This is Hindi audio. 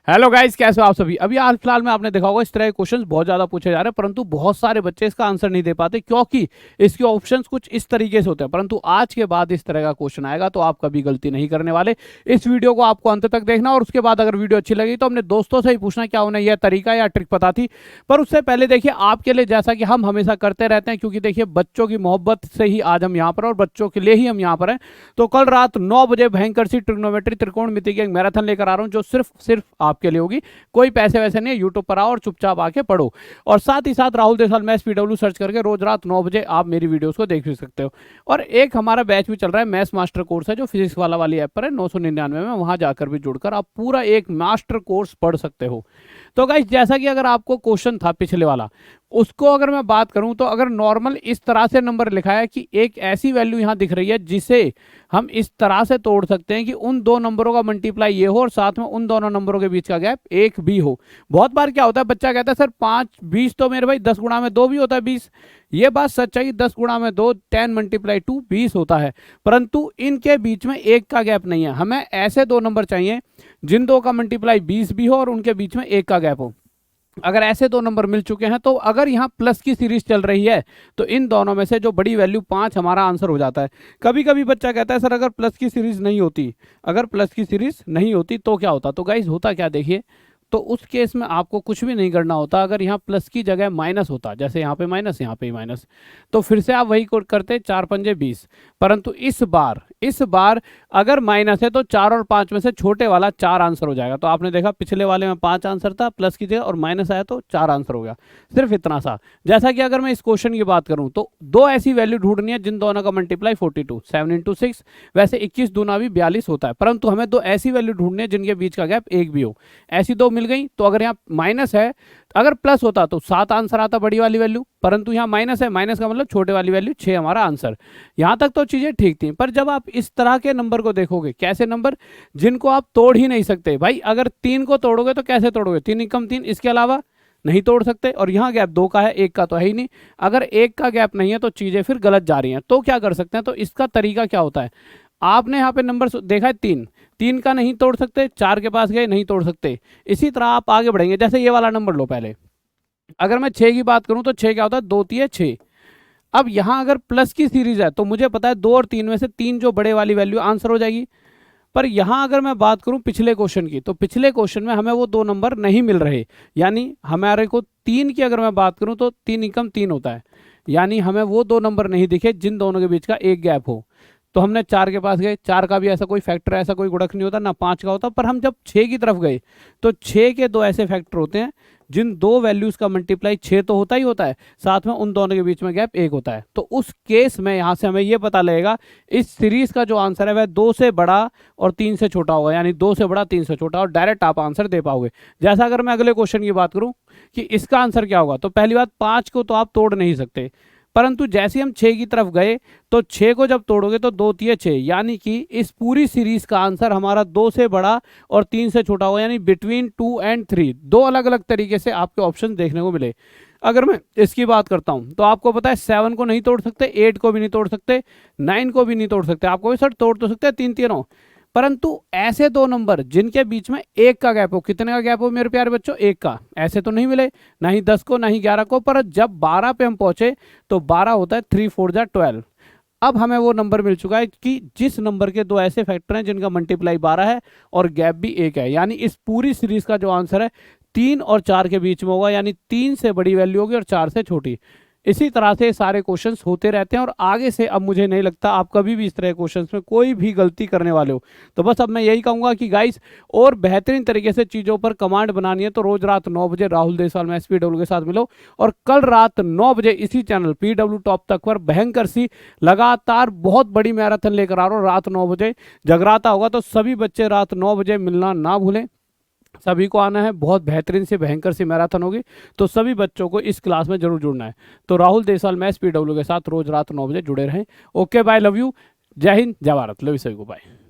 हेलो गाइस, कैसे हो आप सभी। अभी हाल फिलहाल में आपने देखा होगा इस तरह के क्वेश्चंस बहुत ज्यादा पूछे जा रहे हैं, परंतु बहुत सारे बच्चे इसका आंसर नहीं दे पाते क्योंकि इसके ऑप्शंस कुछ इस तरीके से होते हैं। परंतु आज के बाद इस तरह का क्वेश्चन आएगा तो आप कभी गलती नहीं करने वाले। इस वीडियो को आपको अंत तक देखना और उसके बाद अगर वीडियो अच्छी लगी तो अपने दोस्तों से ही पूछना क्या उन्हें यह तरीका या ट्रिक पता थी। पर उससे पहले देखिए, आपके लिए जैसा कि हम हमेशा करते रहते हैं, क्योंकि देखिए बच्चों की मोहब्बत से ही आज हम यहाँ पर और बच्चों के लिए ही हम यहाँ पर हैं। तो कल रात 9 बजे भयंकर सी ट्रिग्नोमेट्री त्रिकोणमिति की एक मैराथन लेकर आ रहा हूँ जो सिर्फ आपके लिए होगी। कोई पैसे वैसे नहीं है, यूट्यूब पर आओ और चुपचाप आके पढ़ो। और साथ ही साथ राहुल देसाल मैथ्स पीडब्ल्यू सर्च करके रोज रात 9 बजे आप मेरी वीडियोस को देख भी सकते हो। और एक हमारा बैच भी चल रहा है, मैथ्स मास्टर कोर्स है जो फिजिक्स वाला वाली ऐप पर है, 999 में। वहां जाकर भी जुड़कर आप पूरा एक मास्टर कोर्स पढ़ सकते हो। तो गाइस, जैसा कि अगर आपको क्वेश्चन था पिछले वाला, उसको अगर मैं बात करूं तो अगर नॉर्मल इस तरह से नंबर लिखा है कि एक ऐसी वैल्यू यहां दिख रही है जिसे हम इस तरह से तोड़ सकते हैं कि उन दो नंबरों का मल्टीप्लाई ये हो और साथ में उन दोनों नंबरों के बीच का गैप एक भी हो। बहुत बार क्या होता है, बच्चा कहता है सर 5 20 तो मेरे भाई 10 गुणा में 2 भी होता है 20। ये बात सच है कि 10 गुणा में 2 10 मल्टीप्लाई 2 20 होता है, परंतु इनके बीच में एक का गैप नहीं है। हमें ऐसे दो नंबर चाहिए जिन दो का मल्टीप्लाई 20 भी हो और उनके बीच में एक का गैप हो। अगर ऐसे दो नंबर मिल चुके हैं तो अगर यहाँ प्लस की सीरीज चल रही है तो इन दोनों में से जो बड़ी वैल्यू 5 हमारा आंसर हो जाता है। कभी कभी बच्चा कहता है सर अगर प्लस की सीरीज नहीं होती, अगर प्लस की सीरीज नहीं होती तो क्या होता। तो गाइस होता क्या, देखिए, तो उस केस में आपको कुछ भी नहीं करना होता। अगर यहाँ प्लस की जगह माइनस होता, जैसे यहाँ पे माइनस यहाँ पे माइनस, तो फिर से आप वही करते 4 पंजे 20। परंतु इस बार अगर माइनस है तो 4 और 5 में से छोटे वाला 4 आंसर हो जाएगा। तो आपने देखा पिछले वाले में 5 आंसर था प्लस की जगह और माइनस आया तो 4 आंसर हो गया। सिर्फ इतना सा। जैसा कि अगर मैं इस क्वेश्चन की बात करूं तो दो ऐसी वैल्यू ढूंढनी है जिन दोनों का मल्टीप्लाई 42, 7 इंटू 6, वैसे 21 दूना भी 42 होता है, परंतु हमें दो ऐसी वैल्यू ढूंढनी है जिनके बीच का गैप एक भी हो। ऐसी दो मिल गई। तो अगर यहाँ माइनस है, अगर प्लस होता तो 7 आंसर आता बड़ी वाली वैल्यू, परंतु यहाँ माइनस है, माइनस का मतलब छोटे वाली वैल्यू 6 हमारा आंसर। यहां तक तो चीजें ठीक थी, पर जब आप इस तरह के नंबर को देखोगे, कैसे नंबर जिनको आप तोड़ ही नहीं सकते भाई, अगर 3 को तोड़ोगे तो कैसे तोड़ोगे, 3 एकम 3, इसके अलावा नहीं तोड़ सकते। और यहाँ गैप 2 का है, 1 का तो है ही नहीं। अगर 1 का गैप नहीं है तो चीजें फिर गलत जा रही हैं। तो क्या कर सकते हैं, तो इसका तरीका क्या होता है, आपने यहाँ पे नंबर देखा है 3 का नहीं तोड़ सकते, 4 के पास गए नहीं तोड़ सकते। इसी तरह आप आगे बढ़ेंगे, जैसे ये वाला नंबर लो पहले। अगर मैं 6 की बात करूं तो 6 क्या होता है, 2 3 6। अब यहां अगर प्लस की सीरीज है तो मुझे पता है 2 और 3 में से 3 जो बड़े वाली वैल्यू आंसर हो जाएगी। पर यहां अगर मैं बात करूं पिछले क्वेश्चन की, तो पिछले क्वेश्चन में हमें वो दो नंबर नहीं मिल रहे। यानी हमारे को 3 की अगर मैं बात करूं तो 3 एकम 3 होता है, यानी हमें वो दो नंबर नहीं दिखे जिन दोनों के बीच का एक गैप हो। तो हमने 4 के पास गए, 4 का भी ऐसा कोई फैक्टर, ऐसा कोई गुणक नहीं होता, ना 5 का होता। पर हम जब 6 की तरफ गए तो 6 के दो ऐसे फैक्टर होते हैं जिन दो वैल्यूज का मल्टीप्लाई 6 तो होता ही होता है, साथ में उन दोनों के बीच में गैप 1 होता है। तो उस केस में यहां से हमें यह पता लगेगा इस सीरीज का जो आंसर है वह 2 से बड़ा और 3 से छोटा होगा, यानी 2 से बड़ा 3 से छोटा, और डायरेक्ट आप आंसर दे पाओगे। जैसा अगर मैं अगले क्वेश्चन की बात करूं कि इसका आंसर क्या होगा, तो पहली बात 5 को तो आप तोड़ नहीं सकते, परंतु जैसे हम 6 की तरफ गए तो 6 को जब तोड़ोगे तो 2 3 6, यानी कि इस पूरी सीरीज का आंसर हमारा 2 से बड़ा और 3 से छोटा होगा, यानी बिटवीन 2 एंड 3। दो अलग अलग तरीके से आपके ऑप्शन देखने को मिले। अगर मैं इसकी बात करता हूं तो आपको पता है 7 को नहीं तोड़ सकते, 8 को भी नहीं तोड़ सकते, 9 को भी नहीं तोड़ सकते। आपको भी सर तोड़ तो सकते हैं 3 तीनों, परंतु ऐसे दो नंबर जिनके बीच में 1 का गैप हो, कितने का गैप हो मेरे प्यारे बच्चों, 1 का, ऐसे तो नहीं मिले, ना ही 10 को ना ही 11 को। पर जब 12 पे हम पहुंचे तो 12 होता है 3 4 जा 12। अब हमें वो नंबर मिल चुका है कि जिस नंबर के दो ऐसे फैक्टर हैं जिनका मल्टीप्लाई 12 है और गैप भी 1 है, यानी इस पूरी सीरीज का जो आंसर है 3 और 4 के बीच में होगा, यानी 3 से बड़ी वैल्यू होगी और 4 से छोटी। इसी तरह से सारे क्वेश्चंस होते रहते हैं और आगे से अब मुझे नहीं लगता आप कभी भी इस तरह के क्वेश्चंस में कोई भी गलती करने वाले हो। तो बस अब मैं यही कहूंगा कि गाइस, और बेहतरीन तरीके से चीज़ों पर कमांड बनानी है तो रोज रात 9 बजे राहुल देसाल में SPW के साथ मिलो, और कल रात 9 बजे इसी चैनल PW टॉप तक पर भयंकर सी लगातार बहुत बड़ी मैराथन लेकर आ रहा हूँ। रात 9 बजे जगराता होगा, तो सभी बच्चे रात 9 बजे मिलना ना भूलें। सभी को आना है, बहुत बेहतरीन से भयंकर सी मैराथन होगी, तो सभी बच्चों को इस क्लास में जरूर जुड़ना है। तो राहुल देसाल मैथ्स PW के साथ रोज रात 9 बजे जुड़े रहें। ओके बाय, लव यू, जय हिंद जय भारत, लव यू सभी को, बाय।